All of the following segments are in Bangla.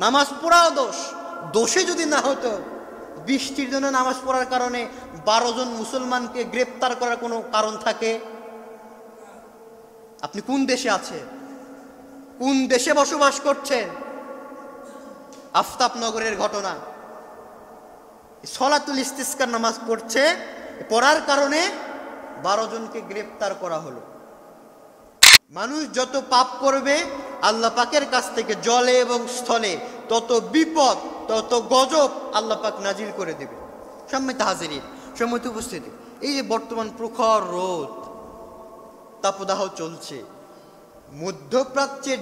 নামাজ পড়াও দোষ। দোষে যদি না হতো, বৃষ্টির জন্য নামাজ পড়ার কারণে 12 জন মুসলমানকে গ্রেপ্তার করার কোনো কারণ থাকে? আপনি কোন দেশে আছে, কোন দেশে বসবাস করছেন? আফতাবনগরের ঘটনা, সলাতুল ইস্তিসকার নামাজ পড়ছে, পড়ার কারণে 12 জনকে গ্রেপ্তার করা হলো। মানুষ যত পাপ করবে আল্লাহ পাকের কাছ থেকে জলে এবং স্থলে তত বিপদ, তত গজব আল্লাহ পাক নাজিল করে দেবে। সম্মানিত হাজিরিন, সম্মানিত উপস্থিতি, এই যে বর্তমান প্রখর রোদ, তাপদাহ চলছে, মধ্যপ্রাচ্যের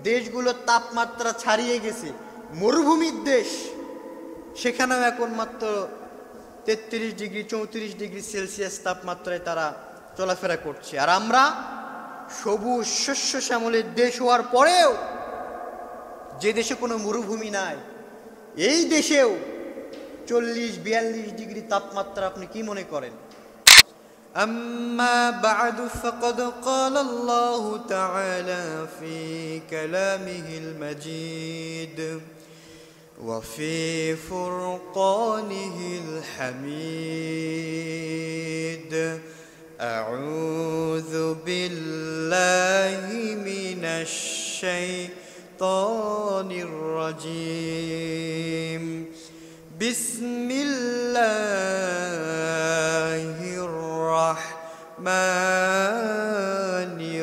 দেশগুলোর তাপমাত্রা ছাড়িয়ে গেছে, মরুভূমির দেশ, সেখানেও এখন মাত্র 33 ডিগ্রি 34 ডিগ্রি সেলসিয়াস তাপমাত্রায় তারা চলাফেরা করছে। আর আমরা সবুজ শস্য শ্যামলের দেশ হওয়ার পরেও, যে দেশে কোনো মরুভূমি নাই, এই দেশেও 40-42 ডিগ্রি তাপমাত্রা। আপনি কি মনে করেন? أما بعد فقد قال الله تعالى في كلامه المجيد وفي فرقانه الحميد أعوذ بالله من الشيطان الرجيم بسم الله الرحمن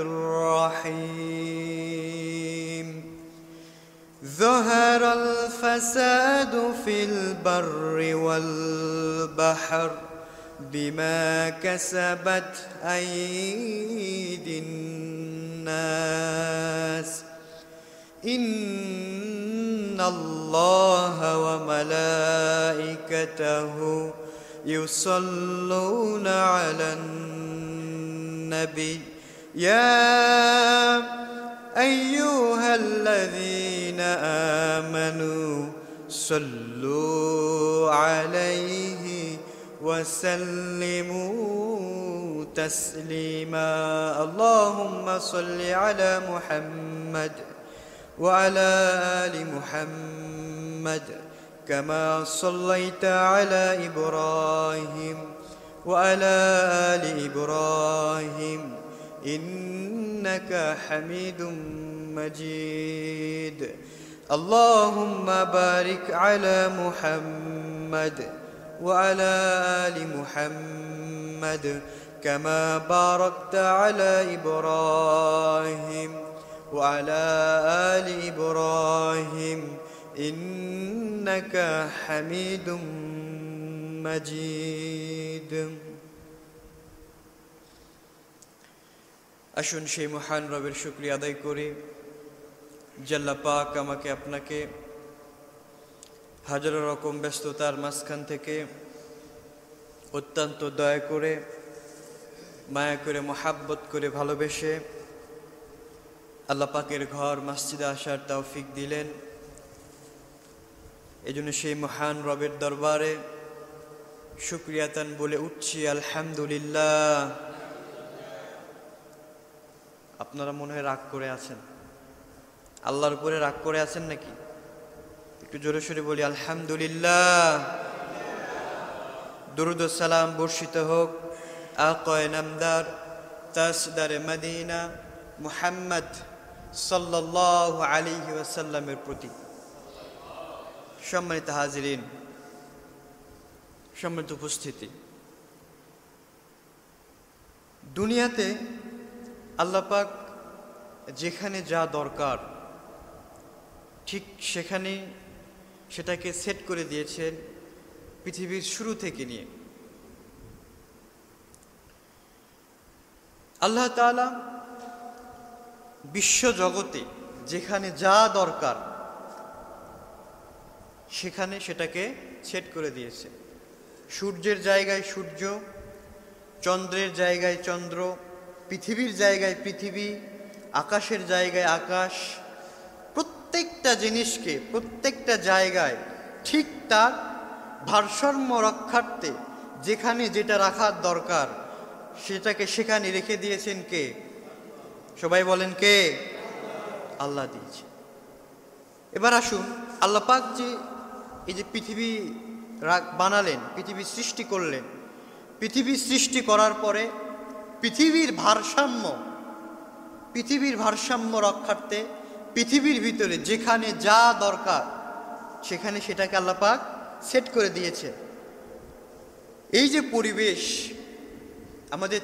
الرحيم ظهر الفساد في البر والبحر بما كسبت أيدي الناس إن الله وملائكته يصلون على النبي يا أيها الذين آمنوا صلوا عليه وسلموا تسليما اللهم صل على محمد وعلى آل محمد كما صليت على إبراهيم وعلى آل إبراهيم إنك حميد مجيد اللهم بارك على محمد وعلى آل محمد كما باركت على إبراهيم وعلى آل إبراهيم إنك حميد مجيد আসুন সেই মহান রবের শুকরিয়া আদায় করি, জাল্লা পাক আমাকে আপনাকে হাজারো রকম ব্যস্ততার মাঝখান থেকে অত্যন্ত দয়া করে, মায়া করে, মহাব্বত করে, ভালোবেসে আল্লাহ পাকের ঘর মসজিদে আসার তৌফিক দিলেন। এজন্য সেই মহান রবের দরবারে শুকরিয়াতান বলে উঠছি আলহামদুলিল্লাহ। আপনারা মনে হয় রাগ করে আছেন, আল্লাহর উপরে রাগ করে আছেন নাকি? একটু জোরে সোরে বলি আলহামদুলিল্লাহ। দুরুদ ও সালাম বর্ষিত হোক আকায়ে নামদার তাজদারে মদিনা মুহাম্মদ সাল্লাল্লাহু আলাইহি ওয়াসাল্লামের প্রতি। সম্মানিত হাজিরিন, সম্মানিত উপস্থিতি, দুনিয়াতে আল্লাহ পাক যেখানে যা দরকার ঠিক সেখানে সেটাকে সেট করে দিয়েছেন পৃথিবীর শুরু থেকে নিয়ে। আল্লাহ তাআলা বিশ্ব জগতে যেখানে যা দরকার সেখানে সেটাকে সেট করে দিয়েছে। সূর্যের জায়গায় সূর্য, চন্দ্রের জায়গায় চন্দ্র, পৃথিবীর জায়গায় পৃথিবী, আকাশের জায়গায় আকাশ, প্রত্যেকটা জিনিসকে প্রত্যেকটা জায়গায় ঠিক তার ভারসাম্য রক্ষার্থে যেখানে যেটা রাখার দরকার সেটাকে সেখানে রেখে দিয়েছেন কে? সবাই বলেন কে? আল্লাহ দিয়েছে। এবার আসুন, আল্লাহ পাক যে এই যে পৃথিবী বানালেন, পৃথিবী সৃষ্টি করলেন, পৃথিবী সৃষ্টি করার পরে পৃথিবীর ভারসাম্য রক্ষার্থে পৃথিবীর ভিতরে যেখানে যা দরকার সেখানে সেটাকে আল্লাহ পাক সেট করে দিয়েছে। এই যে পরিবেশ, আমাদের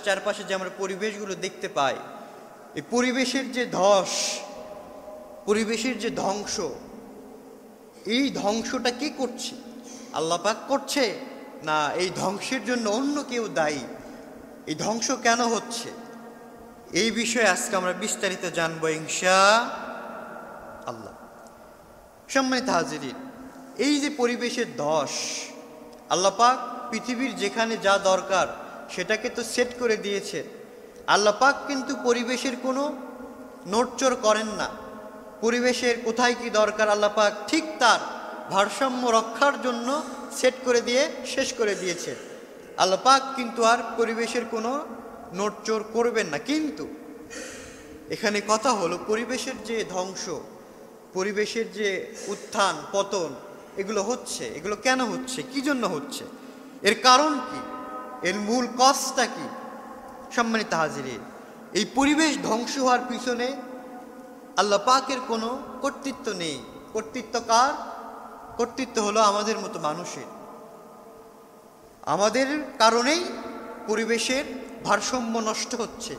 চারপাশে যে আমরা পরিবেশগুলো দেখতে পাই, এই পরিবেশের যে ধস, পরিবেশের যে ধ্বংস, এই ধ্বংসটা কে করছে? আল্লাহ পাক করছে, না এই ধ্বংসের জন্য অন্য কেউ দায়ী? এই ধ্বংস কেন হচ্ছে, এই বিষয়ে আজকে আমরা বিস্তারিত জানবো ইনশাআল্লাহ। সম্মানিত হাজিরিন, এই যে পরিবেশের ধস, আল্লাহ পাক পৃথিবীর যেখানে যা দরকার সেটাকে তো সেট করে দিয়েছে। আল্লাহ পাক কিন্তু পরিবেশের কোনো নড়চড় করেন না। পরিবেশের কোথায় কি দরকার আল্লাহ পাক ঠিক তার ভারসাম্য রক্ষার জন্য সেট করে দিয়ে শেষ করে দিয়েছে। আল্লাহ পাক কিন্তু আর পরিবেশের কোনো নড়চড় করবেন না। কিন্তু এখানে কথা হলো, পরিবেশের যে ধ্বংস, পরিবেশের যে উত্থান পতন এগুলো হচ্ছে, এগুলো কেন হচ্ছে, কি জন্য হচ্ছে, এর কারণ কি, এর মূল কজটা কি? সম্মানিত হাজিরিন, এই পরিবেশ ধ্বংস হওয়ার পিছনে আল্লাহ পাকের কোনো কর্তৃত্ব নেই। কর্তৃত্ব কার? কর্তৃত্ব হলো আমাদের মতো মানুষের। আমাদের কারণেই পরিবেশের ভারসাম্য নষ্ট হচ্ছে।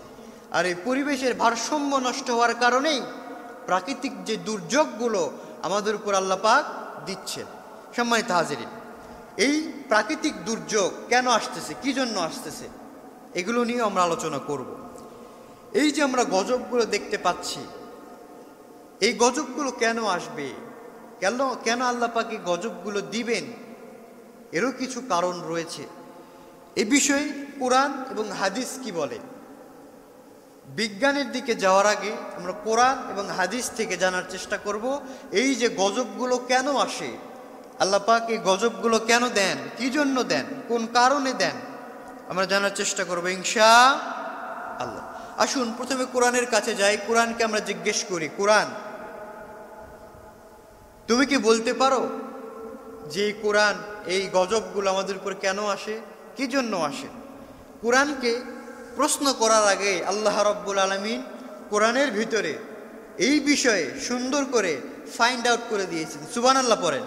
আর এই পরিবেশের ভারসাম্য নষ্ট হওয়ার কারণেই প্রাকৃতিক যে দুর্যোগগুলো আমাদের উপর আল্লাহ পাক দিচ্ছেন। সম্মানিত হাজিরিন, এই প্রাকৃতিক দুর্যোগ কেন আসতেছে, কি জন্য আসতেছে, এগুলো নিয়ে আমরা আলোচনা করব। এই যে আমরা গজবগুলো দেখতে পাচ্ছি, এই গজবগুলো কেন আসবে, কেন আল্লাহ পাক এই গজবগুলো দিবেন, এরও কিছু কারণ রয়েছে। এ বিষয়ে কোরআন এবং হাদিস কি বলে, বিজ্ঞানের দিকে যাওয়ার আগে আমরা কোরআন এবং হাদিস থেকে জানার চেষ্টা করব এই যে গজবগুলো কেন আসে, আল্লাহ পাক এই গজবগুলো কেন দেন, কি জন্য দেন, কোন কারণে দেন, আমরা জানার চেষ্টা করব ইনশাআল্লাহ। আসুন প্রথমে কোরআনের কাছে যাই, কোরআনকে আমরা জিজ্ঞেস করি, কোরআন তুমি কি বলতে পারো যে কোরআন এই গজবগুলো আমাদের উপর কেন আসে, কি জন্য আসে? কোরআনকে প্রশ্ন করার আগে আল্লাহ রাব্বুল আলামিন কোরআনের ভিতরে এই বিষয়ে সুন্দর করে ফাইন্ড আউট করে দিয়েছেন। সুবহানাল্লাহ পড়েন।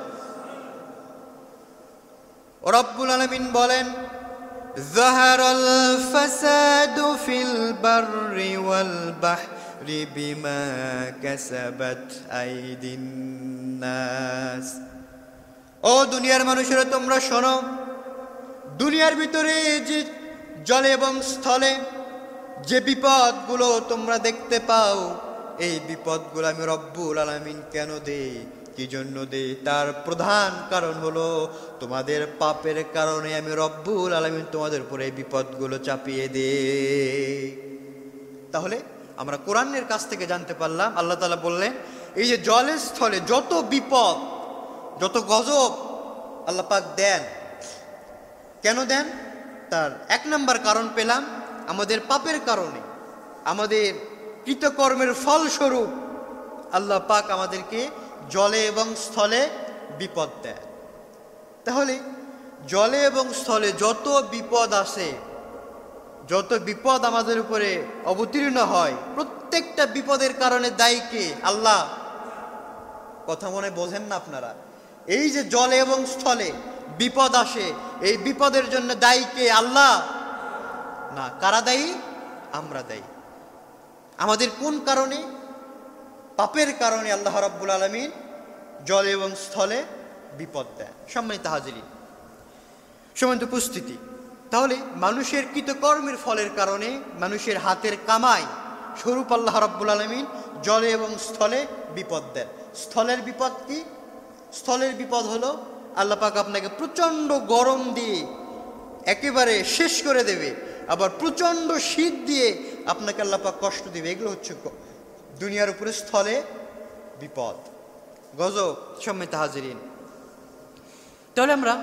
রাব্বুল আলামিন বলেন, যাহারাল ফাসাদু ফিল বাররি ওয়াল বাহরি বিমা কাসাবাত আইদিন নাস। ও দুনিয়ার মানুষেরা তোমরা শোনো, দুনিয়ার ভিতরে যে জলে এবং স্থলে যে বিপদগুলো তোমরা দেখতে পাও, এই বিপদগুলো আমি রব্বুল আলামিন কেন দেই, কি জন্য দেই, তার প্রধান কারণ হলো তোমাদের পাপের কারণে আমি রব্বুল আলামিন তোমাদের উপরে এই বিপদগুলো চাপিয়ে দেই। তাহলে আমরা কোরআনের কাছ থেকে জানতে পারলাম, আল্লাহ তাআলা বললেন এই যে জলের স্থলে যত বিপদ, যত গজব আল্লাহ পাক দেন, কেন দেন, তার এক নম্বর কারণ পেলাম আমাদের পাপের কারণে, আমাদের কৃতকর্মের ফলস্বরূপ আল্লাহ পাক আমাদেরকে জলে এবং স্থলে বিপদ দেয়। তাহলে জলে এবং স্থলে যত বিপদ আসে, যত বিপদ আমাদের উপরে অবতীর্ণ হয়, প্রত্যেকটা বিপদের কারণে দায়ী কে? আল্লাহ। কথা মনে বোঝেন না আপনারা? এই যে জলে এবং স্থলে বিপদ আসে, এই বিপদের জন্য দায়ী কে? আল্লাহ না। কারা দায়ী? আমরা দায়ী। আমাদের কোন কারণে? পাপের কারণে আল্লাহ রাব্বুল আলামিন জলে এবং স্থলে বিপদ দেন। সম্মানিত হাজিরিন, সম্মানিত উপস্থিতি, তাহলে মানুষের কৃতকর্মের ফলের কারণে, মানুষের হাতের কামাই স্বরূপ আল্লাহ রাব্বুল আলামিন জলে এবং স্থলে বিপদ দেন। স্থলের বিপদ কি? স্থলের বিপদ হলো আল্লাহ পাক আপনাকে প্রচণ্ড গরম দিয়ে একেবারে শেষ করে দেবে, আবার প্রচণ্ড শীত দিয়ে আপনাকে আল্লাহ পাক কষ্ট দেবে। এগুলো হচ্ছে দুনিয়ার উপরে স্থলে বিপদ, গজব। সম্মানিত হাজিরিন, তাহলে আমরা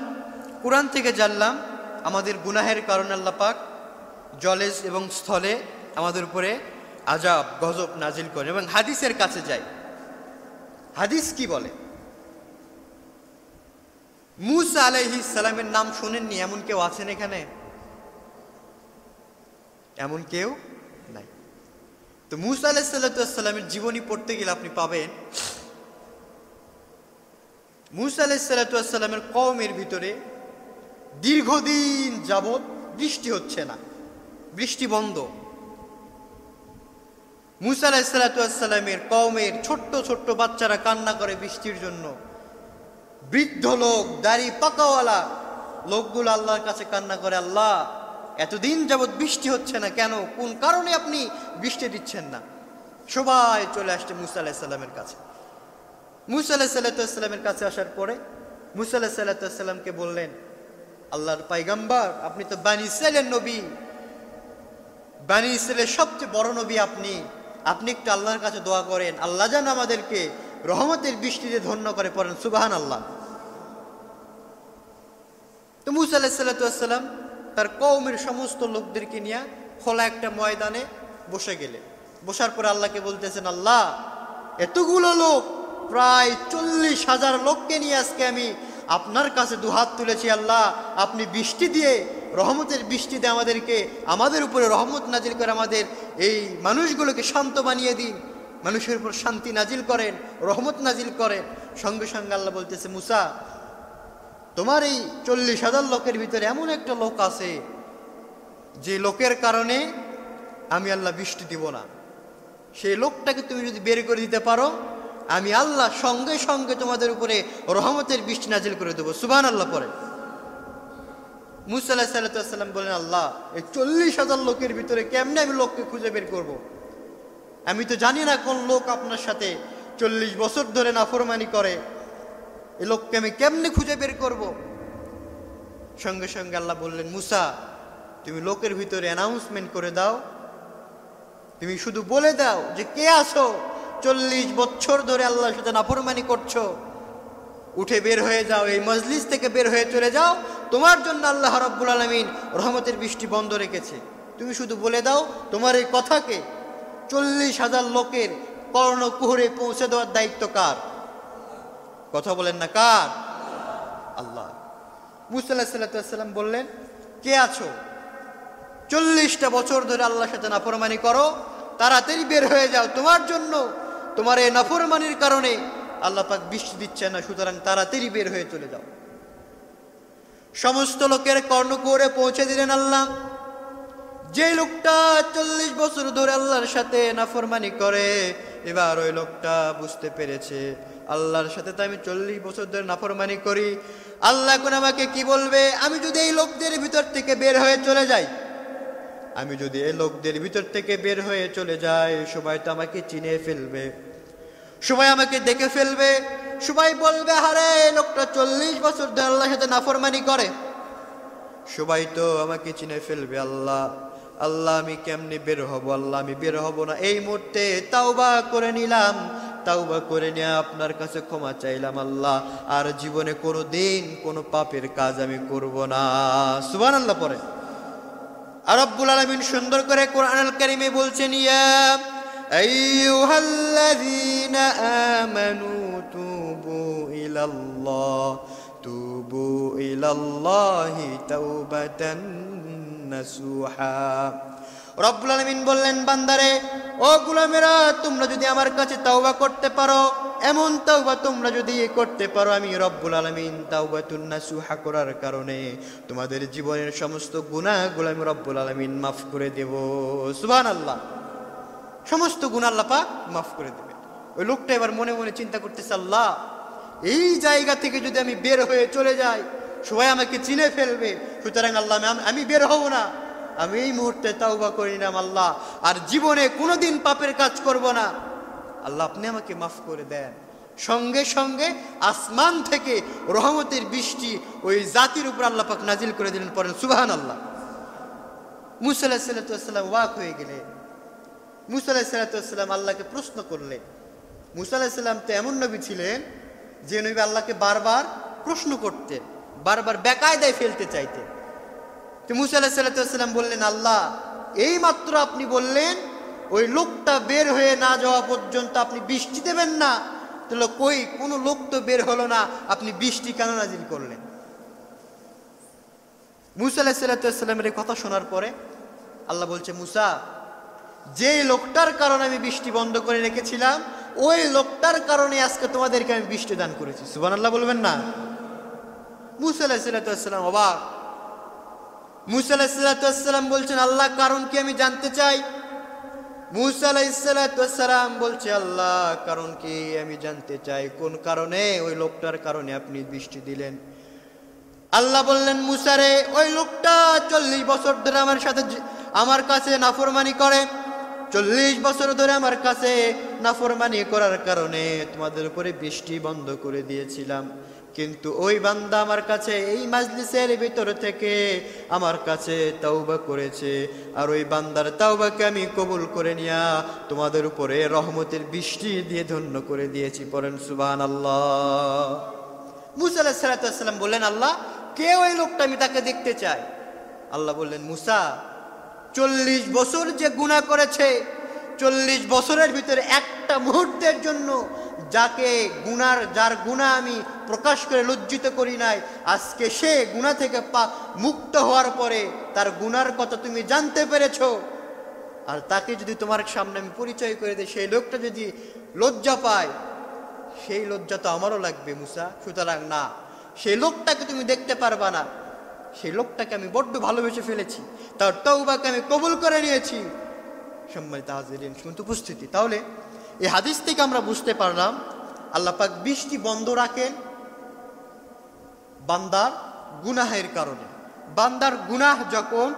কোরআন থেকে জানলাম আমাদের গুনাহের কারণে আল্লাহ পাক জলে এবং স্থলে আমাদের উপরে আযাব, গজব নাজিল করেন। এবং হাদিসের কাছে যাই, হাদিস কি বলে? মুসা আলাইহিস সালামের নাম শোনেননি এমন কেউ আছেন এখানে? এমন কেউ নাই। তো মুসা আলাইহিস সালামের জীবনী পড়তে গেলে আপনি পাবেন মুসা আলাইহিস সালামের কওমের ভিতরে দীর্ঘদিন যাবৎ বৃষ্টি হচ্ছে না, বৃষ্টি বন্ধ। মুসা আলাইহিস সালামের কওমের ছোট্ট ছোট্ট বাচ্চারা কান্না করে বৃষ্টির জন্য। বৃদ্ধ লোক, দাড়ি পাকাওয়ালা লোকগুলো আল্লাহর কাছে কান্না করে, আল্লাহ এতদিন যাবৎ বৃষ্টি হচ্ছে না কেন? কোন কারণে আপনি বৃষ্টি দিচ্ছেন না? সবাই চলে আসছে মুসা আলাইহিস সালামের কাছে। মুসা আলাইহিস সালামের কাছে আসার পরে মুসা আলাইহিস সালামকে বললেন, আল্লাহর পয়গম্বর, আপনি তো বানি ইসরাইলের নবী, বানি ইসরাইলের সবচেয়ে বড় নবী আপনি একটু আল্লাহর কাছে দোয়া করেন, আল্লাহ যেন আমাদেরকে রহমতের বৃষ্টিতে ধন্য করে। পড়েন সুবহানাল্লাহ। তো মুসা আলাইহিস সালাম তার কওমের সমস্ত লোকদেরকে নিয়ে খোলা একটা ময়দানে বসে গেলেন। বসার পর আল্লাহকে বলতেছেন, আল্লাহ এতগুলো লোক, প্রায় 40,000 লোককে নিয়ে আজকে আমি আপনার কাছে দুহাত তুলেছি। আল্লাহ আপনি বৃষ্টি দিয়ে, রহমতের বৃষ্টি দিয়ে আমাদের উপরে রহমত নাজিল করে, আমাদের এই মানুষগুলোকে শান্ত বানিয়ে দিন, মানুষের উপর শান্তি নাজিল করেন, রহমত নাজিল করেন। সঙ্গে সঙ্গে আল্লাহ বলতেছে, মুসা তোমার এই 40,000 লোকের ভিতরে এমন একটা লোক আছে যে লোকের কারণে আমি আল্লাহ বৃষ্টি দিব না। সেই লোকটাকে তুমি যদি বের করে দিতে পারো, আমি আল্লাহ সঙ্গে সঙ্গে তোমাদের উপরে রহমতের বৃষ্টি নাজিল করে দেবো। সুবহানাল্লাহ। পরে মুসা আলাইহিস সালাম বলেন, আল্লাহ এই 40,000 লোকের ভিতরে কেমনে আমি লোককে খুঁজে বের করব? আমি তো জানি না কোন লোক আপনার সাথে 40 বছর ধরে নাফরমানি করে, এই লোককে আমি কেমনে খুঁজে বের করব? সঙ্গে সঙ্গে আল্লাহ বললেন, মুসা তুমি লোকের ভিতরে অ্যানাউন্সমেন্ট করে দাও, তুমি শুধু বলে দাও যে কে আছো, 40 বছর ধরে আল্লাহর সাথে নাফরমানি করছো, উঠে বের হয়ে যাও, এই মজলিস থেকে বের হয়ে চলে যাও, তোমার জন্য আল্লাহ রাব্বুল আলামিন রহমতের বৃষ্টি বন্ধ রেখেছে। তুমি শুধু বলে দাও, তোমার এই কথাকে 40,000 লোকের কর্ণকুহরে পৌঁছে দেওয়ার দায়িত্ব কার? কথা বলেন না, কার? আল্লাহ। মুসা আলাইহিস সালাম বললেন, কে আছো? 40টা বছর ধরে আল্লাহর সাথে নাফরমানি করো, তাড়াতাড়ি বের হয়ে যাও, তোমার জন্য, তোমার এই নাফরমানির কারণে আল্লাহ পাক বৃষ্টি দিচ্ছে না, সুতরাং তাড়াতাড়ি বের হয়ে চলে যাও। সমস্ত লোকের কর্ণকুহরে পৌঁছে দিলেন আল্লাহ। যে লোকটা 40 বছর ধরে আল্লাহর সাথে নাফরমানি করে, এবার ওই লোকটা বুঝতে পেরেছে আল্লাহর সাথে তো আমি 40 বছর ধরে নাফরমানি করি, আল্লাহ এখন আমাকে কি বলবে? আমি যদি এই লোকদের ভিতর থেকে বের হয়ে চলে যাই, আমি যদি এই লোকদের ভিতর থেকে বের হয়ে চলে যাই, সবাই তো আমাকে চিনে ফেলবে, সবাই আমাকে দেখে ফেলবে, সবাই বলবে, আরে লোকটা 40 বছর ধরে আল্লাহর সাথে নাফরমানি করে, সবাই তো আমাকে চিনে ফেলবে। আল্লাহ আল্লাহ আমি কেমনে বের হব? আল্লাহ আমি বের হব না। এই মুহূর্তে তাওবা করে নিলাম, তাওবা করে নিয়ে আপনার কাছে ক্ষমা চাইলাম আল্লাহ, আর জীবনে কোনো দিন কোনো পাপের কাজ আমি করব না। সুবহানাল্লাহ। পরে আর রব্বুল আলামিন সুন্দর করে কোরআনুল কারীমে বলছেন, ইয়া আইয়ুহাল্লাযীনা আমানু তুবু ইলাল্লাহি তাওবাতান নাসুহা। রব্বুল আলামিন বললেন, বান্দারে, ও গোলামেরা, তোমরা যদি আমার কাছে তাওবা করতে পারো, এমন তাওবা তোমরা যদি করতে পারো, আমি রব্বুল আলামিন তাওবাতুন নাসুহা করার কারণে তোমাদের জীবনের সমস্ত গুনাহগুলো আমি রব্বুল আলামিন মাফ করে দেব। সুবহানাল্লাহ। সমস্ত গুনাহ আল্লাহ পাক মাফ করে দেবে। ওই লোকটা এবার মনে মনে চিন্তা করতেছে, আল্লাহ এই জায়গা থেকে যদি আমি বের হয়ে চলে যাই, সবাই আমাকে চিনে ফেলবে, সুতরাং আল্লাহ আমি বের হব না। আমি এই মুহূর্তে তাওবা করে নিলাম আল্লাহ, আর জীবনে কোনোদিন পাপের কাজ করব না। আল্লাহ আপনি আমাকে মাফ করে দেন। সঙ্গে সঙ্গে আসমান থেকে রহমতের বৃষ্টি ওই জাতির উপর আল্লাহ পাক নাজিল করে দিলেন। পড়েন সুবহানাল্লাহ। মুসা আলাইহিস সালাম ওয়াক হয়ে গেলেন। মুসা আলাইহিস সালাম আল্লাহকে প্রশ্ন করলেন। মুসা আলাইহিস সালাম তো এমন নবী ছিলেন যে নবী আল্লাহকে বারবার প্রশ্ন করতেন, বারবার বেকায়দায় ফেলতে চাইতেন। তো মুসা আলাইহিস সালাম বললেন, আল্লাহ এই মাত্র আপনি বললেন ওই লোকটা বের হয়ে না যাওয়া পর্যন্ত আপনি বৃষ্টি দেবেন না, তাহলে কই কোনো লোক তো বের হলো না, আপনি বৃষ্টি কেন নাজিল করলেন? মুসা আলাইহিস সালামের এই কথা শোনার পরে আল্লাহ বলছে, মুসা, যে লোকটার কারণে আমি বৃষ্টি বন্ধ করে রেখেছিলাম ওই লোকটার কারণে আজকে তোমাদেরকে আমি বৃষ্টি দান করেছি। সুবহানাল্লাহ বলবেন না? মুসা আলাইহিস সালাম অবাক। মুসা আলাইহিস সালাম বলছেন, আল্লাহ কারণ কি আমি জানতে চাই। মুসা আলাইহিস সালাম বলছে, আল্লাহ কারণ কি আমি জানতে চাই, কোন কারণে, ওই লোকটার কারণে আপনি বৃষ্টি দিলেন। আল্লাহ বললেন, মুসা রে, ওই লোকটা 40 বছর ধরে আমার কাছে নাফরমানি করে, 40 বছর ধরে আমার কাছে নাফরমানি করার কারণে তোমাদের উপরে বৃষ্টি বন্ধ করে দিয়েছিলাম। কিন্তু ওই বান্দা আমার কাছে এই মাজলিসের ভিতর থেকে আমার কাছে তাওবা করেছে, আর ওই বান্দার তাওবাকে আমি কবুল করে নিয়া তোমাদের উপরে রহমতের বৃষ্টি দিয়ে ধন্য করে দিয়েছি। পড়েন সুবহানাল্লাহ। মুসা আলাইহিস সালাম বললেন, আল্লাহ কে ওই লোকটা, আমি তাকে দেখতে চাই। আল্লাহ বললেন, মুসা, 40 বছর যে গুনাহ করেছে, 40 বছরের ভিতরে একটা মুহূর্তের জন্য যার গুনাহ আমি প্রকাশ করে লজ্জিত করি নাই, আজকে সে গুনাহ থেকে মুক্ত হওয়ার পরে তার গুনার কথা তুমি জানতে পেরেছো, আর তাকে যদি তোমার সামনে আমি পরিচয় করে দিই, সেই লোকটা যদি লজ্জা পায়, সেই লজ্জা তো আমারও লাগবে মুসা। সুতরাং না, সেই লোকটাকে তুমি দেখতে পারবা না, সেই লোকটাকে আমি বড্ড ভালোবেসে ফেলেছি, তার তওবাকে আমি কবুল করে নিয়েছি। সম্মানিত হাজিরিন, শুনতে উপস্থিতি, তাহলে এই হাদিস থেকে আমরা বুঝতে পারলাম আল্লাহ পাক বৃষ্টি বন্ধ রাখেন বান্দার গুনাহের কারণে। বান্দার গুনাহ যখন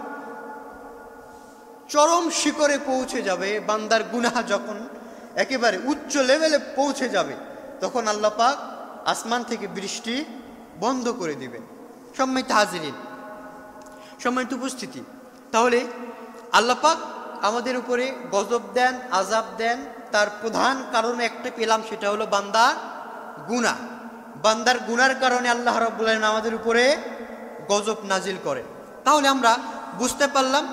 চরম শিখরে পৌঁছে যাবে, বান্দার গুনাহ যখন একেবারে উচ্চ লেভেলে পৌঁছে যাবে, তখন আল্লাহ পাক আসমান থেকে বৃষ্টি বন্ধ করে দিবেন। সম্মানিত হাজিরিন, সম্মানিত উপস্থিতি, তাহলে আল্লাহ পাক আমাদের উপরে গজব দেন, আযাব দেন, তার প্রধান কারণ একটা পেলাম, সেটা হলো বান্দার গুনাহ। বান্দার গুনার কারণে আল্লাহ রাব্বুল আলামিন আমাদের উপরে গজব নাজিল করেন। তাহলে আমরা বুঝতে পারলাম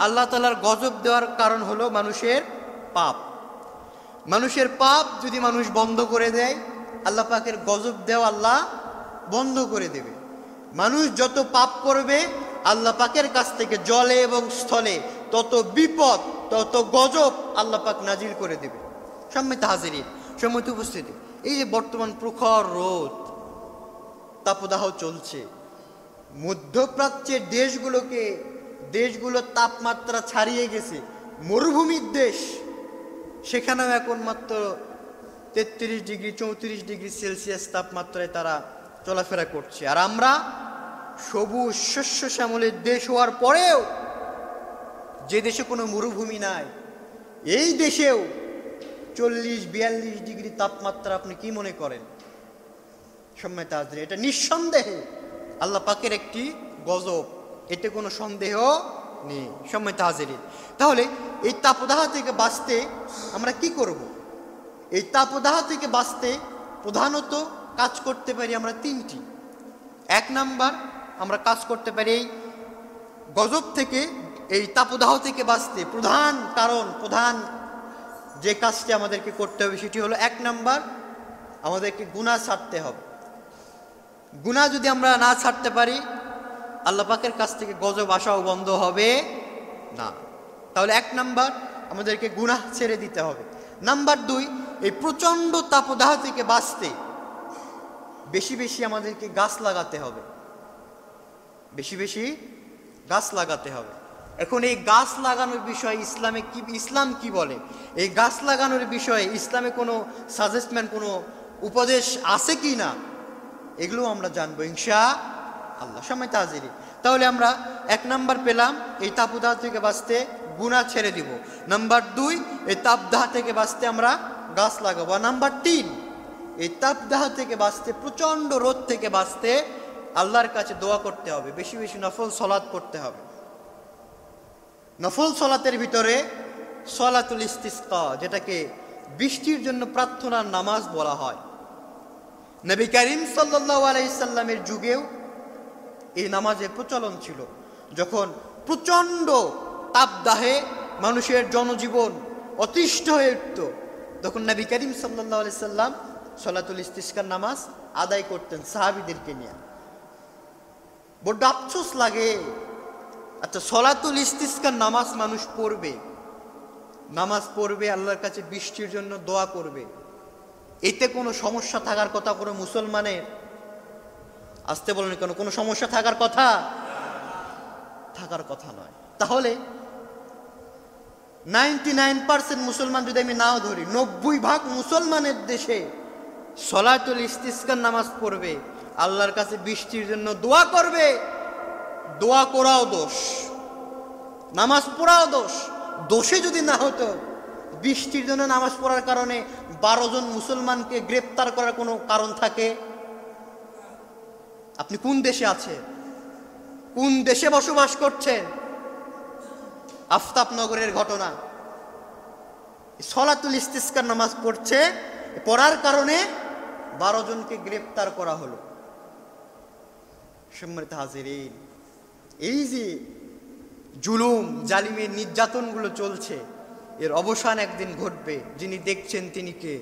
আল্লাহ তাআলার গজব দেওয়ার কারণ হলো মানুষের পাপ। মানুষের পাপ যদি মানুষ বন্ধ করে দেয়, আল্লাহ পাকের গজব দেওয়া আল্লাহ বন্ধ করে দেবে। মানুষ যত পাপ করবে, আল্লাহ পাকের কাছ থেকে জলে এবং স্থলে তত বিপদ, তত গজব আল্লাহ পাক নাজিল করে দেবে। সম্মানিত হাজিরিন, সম্মানিত উপস্থিতি, এই যে বর্তমান প্রখর রোদ, তাপদাহ চলছে, মধ্যপ্রাচ্যের দেশগুলোর তাপমাত্রা ছাড়িয়ে গেছে, মরুভূমির দেশ, সেখানেও এখন মাত্র 33 ডিগ্রি 34 ডিগ্রি সেলসিয়াস তাপমাত্রায় তারা চলাফেরা করছে। আর আমরা সবুজ শস্য শ্যামলের দেশ হওয়ার পরেও, যে দেশে কোনো মরুভূমি নাই, এই দেশেও 40-42 ডিগ্রি তাপমাত্রা। আপনি কি মনে করেন? সম্মানিত হাজির, এটা নিঃসন্দেহে আল্লাহ পাকের একটি গজব, এতে কোনো সন্দেহ নেই। সম্মানিত হাজির, তাহলে এই তাপদাহ থেকে বাঁচতে আমরা কি করব? এই তাপদাহ থেকে বাঁচতে প্রধানত কাজ করতে পারি আমরা 3টি। 1 নাম্বার, আমরা কাজ করতে পারি এই গজব থেকে, এই তাপদাহ থেকে বাঁচতে প্রধান যে কাজটি আমাদেরকে করতে হবে সেটি হলো 1 নাম্বার, আমাদেরকে গুনাহ ছাড়তে হবে। গুনাহ যদি আমরা না ছাড়তে পারি, আল্লাহ পাকের কাছ থেকে গজব আসাও বন্ধ হবে না। তাহলে 1 নাম্বার, আমাদেরকে গুনাহ ছেড়ে দিতে হবে। নাম্বার 2, এই প্রচণ্ড তাপদাহ থেকে বাঁচতে বেশি বেশি আমাদেরকে গাছ লাগাতে হবে, বেশি বেশি গাছ লাগাতে হবে। এখন এই গাছ লাগানোর বিষয়ে ইসলাম কি বলে? এই গাছ লাগানোর বিষয়ে ইসলামে কোনো সাজেস্টমেন্ট, কোনো উপদেশ আছে কি না, এগুলো আমরা জানবো ইনশাআল্লাহ। সম্মানিত হাজির, তাহলে আমরা 1 নাম্বার পেলাম, এই তাপদাহ থেকে বাঁচতে গুনাহ ছেড়ে দিব। নাম্বার 2, এই তাপদাহ থেকে বাঁচতে আমরা গাছ লাগাবো। আর নাম্বার 3, এই তাপদাহ থেকে বাঁচতে, প্রচণ্ড রোদ থেকে বাঁচতে আল্লাহর কাছে দোয়া করতে হবে, বেশি বেশি নফল সালাত করতে হবে। নফল সালাতের ভিতরে সালাতুল ইস্তিসকা, যেটাকে বৃষ্টির জন্য প্রার্থনার নামাজ বলা হয়, নবী করিম সাল্লাল্লাহু আলাইহি সাল্লামের যুগেও এই নামাজের প্রচলন ছিল। যখন প্রচণ্ড তাপদাহে মানুষের জনজীবন অতিষ্ঠ হয়ে উঠত, তখন নবী করিম সাল্লাল্লাহু আলাইহি সাল্লাম সলাতুল ইস্তিসকার নামাজ আদায় করতেন সাহাবীদেরকে নিয়ে। বড্ড আফসোস লাগে। আচ্ছা, সলাতুল ইস্তিসকার নামাজ মানুষ পড়বে, নামাজ পড়বে, আল্লাহর কাছে বৃষ্টির জন্য দোয়া করবে, এতে কোনো সমস্যা থাকার কথা কোনো মুসলমানের? আসতে বলেন কেন? কোনো সমস্যা থাকার কথা নয়। তাহলে 99% মুসলমান যদি আমি নাও ধরি, 90% মুসলমানের দেশে সলাতুল ইস্তিসকার নামাজ পড়বে, আল্লাহর কাছে বৃষ্টির জন্য দোয়া করবে। দোয়া করাও দোষ, নামাজ পড়াও দোষ। দোষে যদি না হতো, বৃষ্টির জন্য নামাজ পড়ার কারণে 12 জন মুসলমানকে গ্রেপ্তার করার কোনো কারণ থাকে? আপনি কোন দেশে আছেন? কোন দেশে বসবাস করছেন? আফতাবনগরের ঘটনা। সলাতুল ইস্তিসকার নামাজ পড়ার কারণে 12 জনকে গ্রেপ্তার করা হলো। সম্মানিত হাজিরিন, এই যে জুলুম জালিমের নির্যাতনগুলো চলছে, এর অবসান একদিন ঘটবে। যিনি দেখছেন তিনি কে?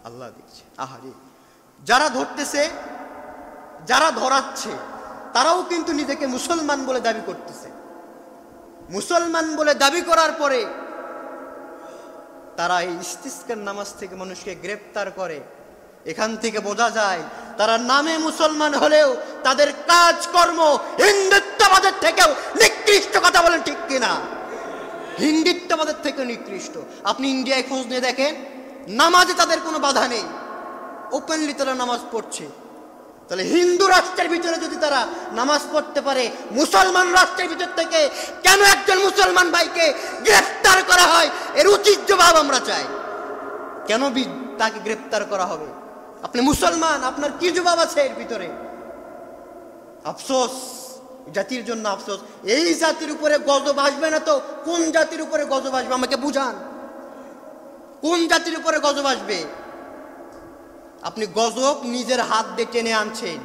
আল্লাহ দেখছে। আহারে, যারা ধরতেছে, যারা ধরাচ্ছে, তারাও কিন্তু নিজেকে মুসলমান বলে দাবি করতেছে। মুসলমান বলে দাবি করার পরে তারা এই ইস্তিসকার নামাজ থেকে মানুষকে গ্রেপ্তার করে। এখান থেকে বোঝা যায় তারা নামে মুসলমান হলেও তাদের কাজকর্ম হিন্দুত্ববাদের থেকেও নিকৃষ্ট। কথা বলেন ঠিক কিনা? হিন্দুত্ববাদের থেকে নিকৃষ্ট। আপনি ইন্ডিয়ায় খোঁজ নিয়ে দেখেন, নামাজে তাদের কোনো বাধা নেই, ওপেনলি তারা নামাজ পড়ছে। তাহলে হিন্দু রাষ্ট্রের ভিতরে যদি তারা নামাজ পড়তে পারে, মুসলমান রাষ্ট্রের ভিতর থেকে কেন একজন মুসলমান ভাইকে গ্রেফতার করা হয়? এর উচিত জবাব আমরা চাই। কেন তাকে গ্রেফতার করা হবে? আপনি মুসলমান, আপনার কি জবাব আছে এর ভিতরে? আফসোস, জাতির জন্য আফসোস। এই জাতির উপরে গজব আসবে না তো কোন জাতির উপরে গজব আসবে? আমাকে বুঝান, কোন জাতির উপরে গজব আসবে? আপনি গজব নিজের হাত দিয়ে টেনে আনছেন।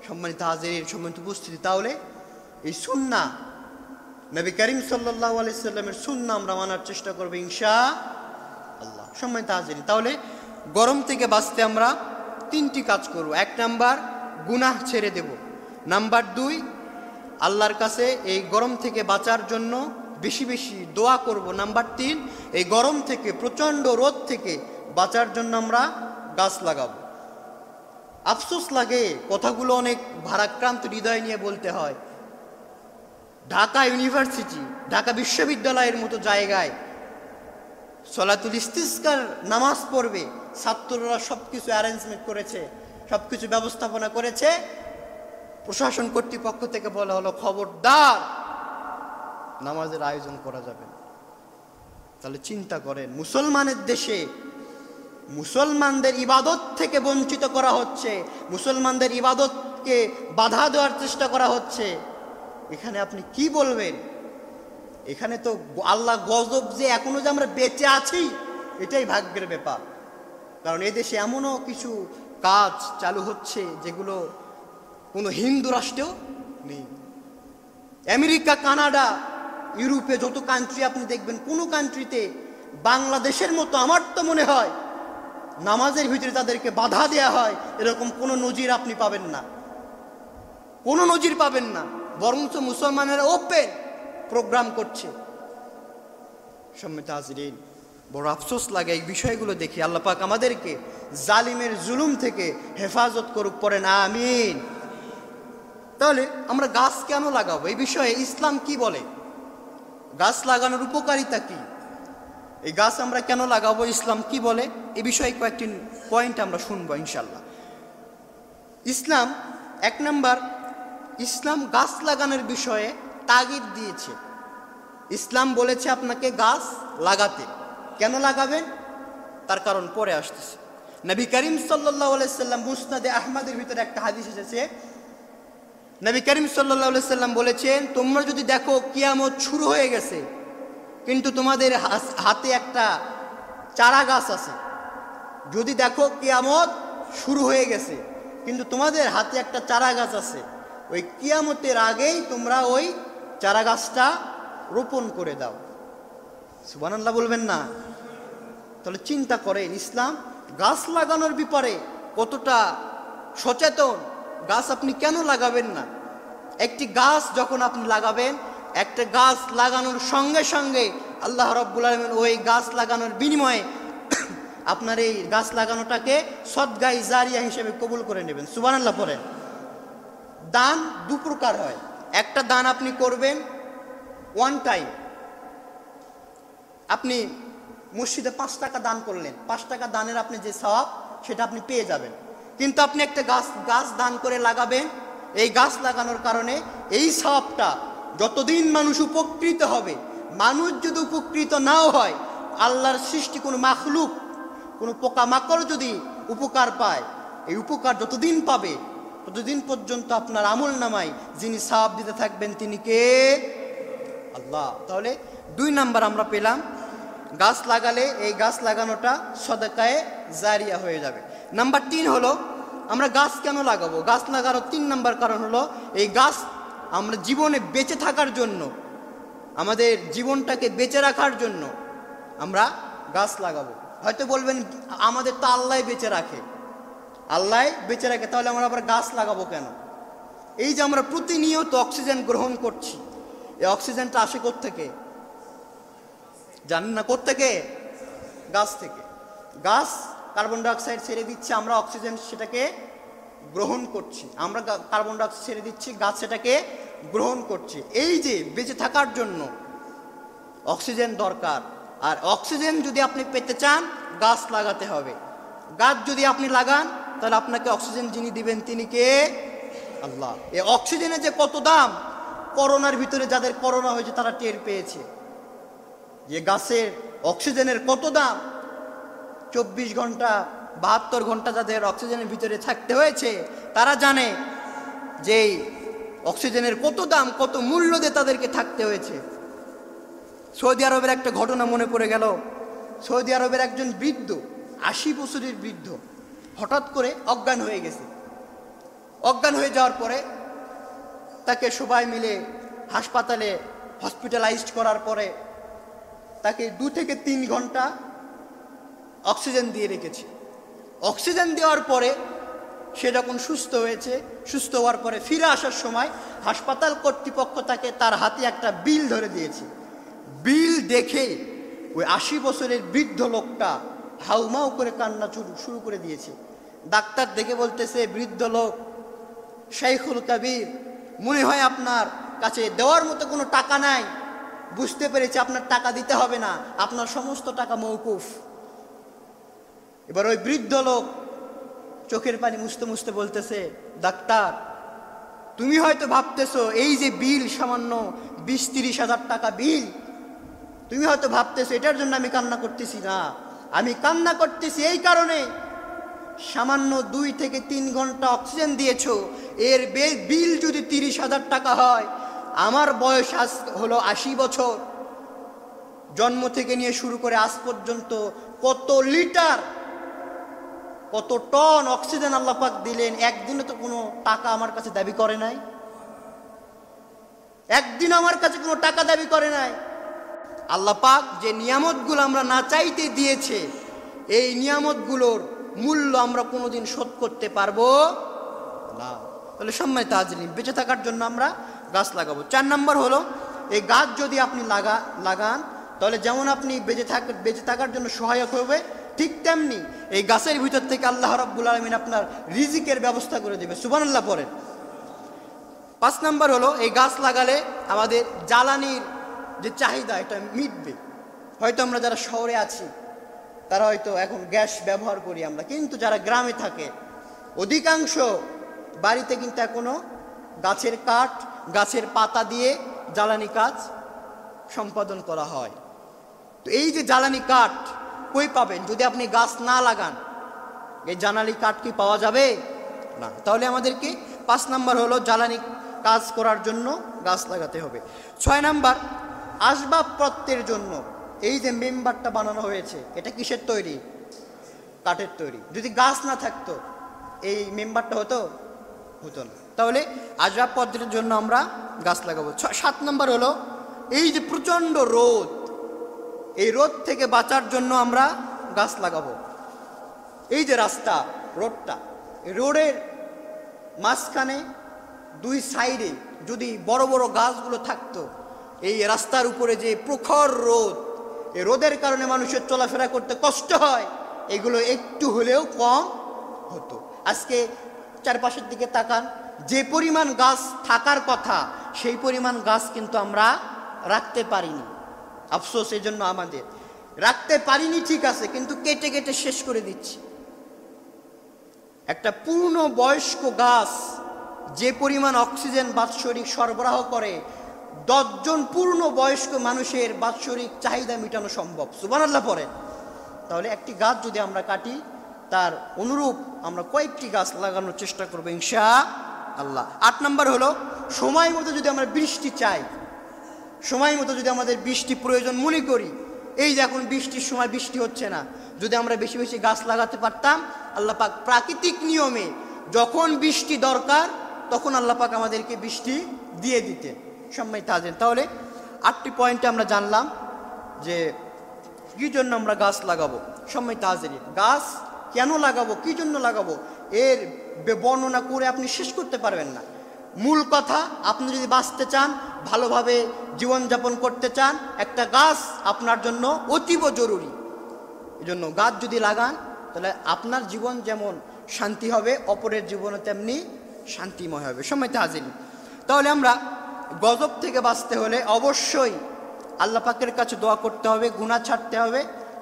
সম্মানিত হাজির, সম্মানিত উপস্থিতি, তাহলে এই সুন্নাহ, নবী করিম সাল্লাল্লাহু আলাইহি সাল্লামের সুন্নাহ আমরা মানার চেষ্টা করব ইনশাআল্লাহ। সম্মানিত হাজির, তাহলে গরম থেকে বাঁচতে আমরা 3টি কাজ করব। 1 নাম্বার, গুনাহ ছেড়ে দেব। নাম্বার 2, আল্লাহর কাছে এই গরম থেকে বাঁচার জন্য বেশি বেশি দোয়া করব। নাম্বার 3, এই গরম থেকে, প্রচণ্ড রোদ থেকে বাঁচার জন্য আমরা গাছ লাগাবো। আফসোস লাগে, কথাগুলো অনেক ভারাক্রান্ত হৃদয় নিয়ে বলতে হয়। ঢাকা ইউনিভার্সিটি, ঢাকা বিশ্ববিদ্যালয়ের মতো জায়গায় সলাতুল ইস্তিসকার নামাজ পড়বে, ছাত্ররা সবকিছু অ্যারেঞ্জমেন্ট করেছে, সবকিছু ব্যবস্থাপনা করেছে। প্রশাসন কর্তৃপক্ষ থেকে বলা হলো, খবরদার নামাজের আয়োজন করা যাবে না। তাহলে চিন্তা করেন, মুসলমানের দেশে মুসলমানদের ইবাদত থেকে বঞ্চিত করা হচ্ছে, মুসলমানদের ইবাদতকে বাধা দেওয়ার চেষ্টা করা হচ্ছে। এখানে আপনি কি বলবেন? এখানে তো আল্লাহ গজব যে এখনো যে আমরা বেঁচে আছি, এটাই ভাগ্যের ব্যাপার। কারণ এদেশে এমনও কিছু কাজ চালু হচ্ছে যেগুলো কোনো হিন্দু রাষ্ট্রেও নেই। আমেরিকা, কানাডা, ইউরোপে যত কান্ট্রি আপনি দেখবেন, কোনো কান্ট্রিতে বাংলাদেশের মতো আমার তো মনে হয় নামাজের ভিতরে তাদেরকে বাধা দেয়া হয় এরকম কোনো নজির আপনি পাবেন না, কোনো নজির পাবেন না। বরঞ্চ মুসলমানেরা ওপেন প্রোগ্রাম করছে। সম্মানিত হাজিরিন, বড় আফসোস লাগে এই বিষয়গুলো দেখি। আল্লাহ পাক আমাদেরকে জালিমের জুলুম থেকে হেফাজত করুক, পড়েন আমিন। তাহলে আমরা গাছ কেন লাগাবো? এই বিষয়ে ইসলাম কি বলে? গাছ লাগানোর উপকারিতা কি? এই গাছ আমরা কেন লাগাবো, ইসলাম কি বলে? এই বিষয়ে কয়েকটি পয়েন্ট আমরা শুনবো ইনশাল্লাহ। ইসলাম 1 নাম্বার, ইসলাম গাছ লাগানোর বিষয়ে তাগিদ দিয়েছে। ইসলাম বলেছে আপনাকে গাছ লাগাতে। কেন লাগাবেন তার কারণ পরে আসতেছে। নবী করিম সাল্লাল্লাহু আলাইহি সাল্লাম মুসনাদে আহমদের ভিতরে একটা হাদিস এসেছে। নবী করিম সাল্লাল্লাহু আলাইহি সাল্লাম বলেছেন, তোমরা যদি দেখো কিয়ামত শুরু হয়ে গেছে কিন্তু তোমাদের হাতে একটা চারা গাছ আছে, যদি দেখো কিয়ামত শুরু হয়ে গেছে কিন্তু তোমাদের হাতে একটা চারা গাছ আছে, ওই কিয়ামতের আগেই তোমরা ওই চারা গাছটা রোপণ করে দাও। সুবহানাল্লাহ বলবেন না? তাহলে চিন্তা করেন ইসলাম গাছ লাগানোর ব্যাপারে কতটা সচেতন। গাছ আপনি কেন লাগাবেন না? একটি গাছ যখন আপনি লাগাবেন, একটা গাছ লাগানোর সঙ্গে সঙ্গে আল্লাহ রাব্বুল আলামিন ওই গাছ লাগানোর বিনিময়ে আপনার এই গাছ লাগানোটাকে সদগায়ে জারিয়া হিসেবে কবুল করে নেবেন। সুবহানাল্লাহ পড়েন। দান দু প্রকার হয়। একটা দান আপনি করবেন ওয়ান টাইম, আপনি মসজিদে 5 টাকা দান করলেন, 5 টাকা দানের আপনি যে সওয়াব সেটা আপনি পেয়ে যাবেন। কিন্তু আপনি একটা গাছ দান করে লাগাবেন, এই গাছ লাগানোর কারণে এই সওয়াবটা যতদিন মানুষ উপকৃত হবে, মানুষ যদি উপকৃত নাও হয়, আল্লাহর সৃষ্টি কোনো মাখলুক, কোনো পোকামাকড় যদি উপকার পায়, এই উপকার যতদিন পাবে ততদিন পর্যন্ত আপনার আমল নামায় যিনি সওয়াব দিতে থাকবেন তিনি কে? আল্লাহ। তাহলে 2 নাম্বার আমরা পেলাম, গাছ লাগালে এই গাছ লাগানোটা সদকায়ে জারিয়া হয়ে যাবে। নাম্বার 3 হলো আমরা গাছ কেন লাগাবো? গাছ লাগানোর 3 নাম্বার কারণ হলো এই গাছ আমরা জীবনে বেঁচে থাকার জন্য, আমাদের জীবনটাকে বেঁচে রাখার জন্য আমরা গাছ লাগাবো। হয়তো বলবেন আমাদের তো আল্লাহ বেঁচে রাখে, আল্লাহ বেঁচে রাখে, তাহলে আমরা আবার গাছ লাগাবো কেন? এই যে আমরা প্রতিনিয়ত অক্সিজেন গ্রহণ করছি, এই অক্সিজেনটা আসে কোত্থেকে? জানেন না কোত্থেকে? গাছ থেকে। গাছ কার্বন ডাইঅক্সাইড ছেড়ে দিচ্ছে, আমরা অক্সিজেন সেটাকে গ্রহণ করছি। আমরা কার্বন ডাইঅক্সাইড ছেড়ে দিচ্ছি, গাছ সেটাকে গ্রহণ করছে। এই যে বেঁচে থাকার জন্য অক্সিজেন দরকার, আর অক্সিজেন যদি আপনি পেতে চান গাছ লাগাতে হবে। গাছ যদি আপনি লাগান তাহলে আপনাকে অক্সিজেন যিনি দিবেন তিনি কে? আল্লাহ। এই অক্সিজেনের যে কত দাম, করোনার ভিতরে যাদের করোনা হয়েছে তারা টের পেয়েছে যে গাছের অক্সিজেনের কত দাম। 24 ঘন্টা 72 ঘন্টা যাদের অক্সিজেনের ভিতরে থাকতে হয়েছে তারা জানে যে অক্সিজেনের কত দাম, কত মূল্য দিয়ে তাদেরকে থাকতে হয়েছে। সৌদি আরবের একটা ঘটনা মনে পড়ে গেল। সৌদি আরবের একজন বৃদ্ধ, 80 বছরের বৃদ্ধ, হঠাৎ করে অজ্ঞান হয়ে গেছে। অজ্ঞান হয়ে যাওয়ার পরে তাকে সবাই মিলে হাসপাতালে হসপিটালাইজড করার পরে তাকে 2 থেকে 3 ঘন্টা অক্সিজেন দিয়ে রেখেছে। অক্সিজেন দেওয়ার পরে সে যখন সুস্থ হয়েছে, সুস্থ হওয়ার পরে ফিরে আসার সময় হাসপাতাল কর্তৃপক্ষ তাকে তার হাতে একটা বিল ধরে দিয়েছে। বিল দেখে ওই 80 বছরের বৃদ্ধ লোকটা হাউমাউ করে কান্না শুরু করে দিয়েছে। ডাক্তার দেখে বলতেছে, বৃদ্ধ লোক, শাইখুল কবির, মনে হয় আপনার কাছে দেওয়ার মতো কোনো টাকা নাই। বুঝতে পেরেছি আপনার টাকা দিতে হবে না, আপনার সমস্ত টাকা মওকুফ। এবার ওই বৃদ্ধ লোক চোখের পানি মুছতে মুছতে বলতেছে, ডাক্তার, তুমি হয়তো ভাবতেছো এই যে বিল, সামান্য 20-30 হাজার টাকা বিল, তুমি হয়তো ভাবতেছো এটার জন্য আমি কান্না করতেছি। না, আমি কান্না করতেছি এই কারণে, সামান্য 2 থেকে 3 ঘন্টা অক্সিজেন দিয়েছো, এর বিল যদি 30 হাজার টাকা হয়, আমার বয়স আজ হলো 80 বছর, জন্ম থেকে নিয়ে শুরু করে আজ পর্যন্ত কত লিটার, কত টন অক্সিজেন আল্লাহ পাক দিলেন, একদিনে তো কোনো টাকা আমার কাছে দাবি করে নাই, একদিন আমার কাছে কোনো টাকা দাবি করে নাই। আল্লাহ পাক যে নিয়ামতগুলো আমরা না চাইতে দিয়েছে, এই নিয়ামতগুলোর মূল্য আমরা কোনোদিন শোধ করতে পারবো না। তাহলে সম্মানিত হাজরিন, বেঁচে থাকার জন্য আমরা গাছ লাগাবো। 4 নম্বর হলো, এই গাছ যদি আপনি লাগান তাহলে যেমন আপনি বেঁচে থাকার জন্য সহায়ক হবে, ঠিক তেমনি এই গাছের ভিতর থেকে আল্লাহ রাব্বুল আলামিন আপনার রিজিকের ব্যবস্থা করে দেবে। সুবহানাল্লাহ পড়েন। 5 নম্বর হলো, এই গাছ লাগালে আমাদের জ্বালানির যে চাহিদা এটা মিটবে। হয়তো আমরা যারা শহরে আছি তারা হয়তো এখন গ্যাস ব্যবহার করি আমরা, কিন্তু যারা গ্রামে থাকে অধিকাংশ বাড়িতে কিন্তু এখনো গাছের কাঠ, গাছের পাতা দিয়ে জ্বালানি কাজ সম্পাদন করা হয়। তো এই যে জ্বালানি কাঠ কই পাবেন যদি আপনি গাছ না লাগান? এই জ্বালানি কাঠ কি পাওয়া যাবে না? তাহলে আমাদেরকে 5 নম্বর হলো জ্বালানি কাজ করার জন্য গাছ লাগাতে হবে। 6 নম্বর, আসবাবপত্রের জন্য এই যে মেম্বারটা বানানো হয়েছে, এটা কিসের তৈরি? কাঠের তৈরি। যদি গাছ না থাকতো এই মেম্বারটা হতো না। তাহলে আসবাবপত্রের জন্য আমরা গাছ লাগাবো। 7 নম্বর হলো, এই যে প্রচণ্ড রোদ, এই রোদ থেকে বাঁচার জন্য আমরা গাছ লাগাবো। এই যে রাস্তা, রোডটা, রোডের মাঝখানে দুই সাইডে যদি বড় বড় গাছগুলো থাকতো, এই রাস্তার উপরে যে প্রখর রোদ, এই রোদের কারণে মানুষের চলাফেরা করতে কষ্ট হয়, এগুলো একটু হলেও কম হতো। আজকে চারপাশের দিকে তাকান, যে পরিমাণ গাছ থাকার কথা সেই পরিমাণ গাছ কিন্তু আমরা রাখতে পারিনি। আফসোস এই জন্য আমাদের, রাখতে পারিনি ঠিক আছে, কিন্তু কেটে কেটে শেষ করে দিচ্ছি। একটা পূর্ণ বয়স্ক গাছ যে পরিমাণ অক্সিজেন বাৎসরিক সরবরাহ করে, 10 জন পূর্ণ বয়স্ক মানুষের বাৎসরিক চাহিদা মেটানো সম্ভব। সুবহানাল্লাহ পড়েন। তাহলে একটি গাছ যদি আমরা কাটি, তার অনুরূপ আমরা কয়েকটি গাছ লাগানোর চেষ্টা করবো ইনশাআল্লাহ। 8 নম্বর হলো, সময় মতো যদি আমরা বৃষ্টি চাই, সময় মতো যদি আমাদের বৃষ্টি প্রয়োজন মনে করি, এই যে এখন বৃষ্টির সময় বৃষ্টি হচ্ছে না, যদি আমরা বেশি বেশি গাছ লাগাতে পারতাম, আল্লাহ পাক প্রাকৃতিক নিয়মে যখন বৃষ্টি দরকার তখন আল্লাহ পাক আমাদেরকে বৃষ্টি দিয়ে দিতেন। সম্মানিত হাজিরিন, তাহলে 8টি পয়েন্টে আমরা জানলাম যে কি জন্য আমরা গাছ লাগাবো। সম্মানিত হাজিরিন, গাছ কেন লাগাবো, কি জন্য লাগাবো, এর বর্ণনা করে আপনি শেষ করতে পারবেন না। মূল কথা, আপনি যদি বাঁচতে চান, ভালোভাবে জীবনযাপন করতে চান, একটা গাছ আপনার জন্য অতীব জরুরি। এই জন্য গাছ যদি লাগান, তাহলে আপনার জীবন যেমন শান্তি হবে, অপরের জীবনও তেমনি শান্তিময় হবে। সম্মানিত হাজিরিন, তাহলে আমরা গজব থেকে বাঁচতে হলে অবশ্যই আল্লাহ পাকের কাছে দোয়া করতে হবে, গুনাহ ছাড়তে হবে।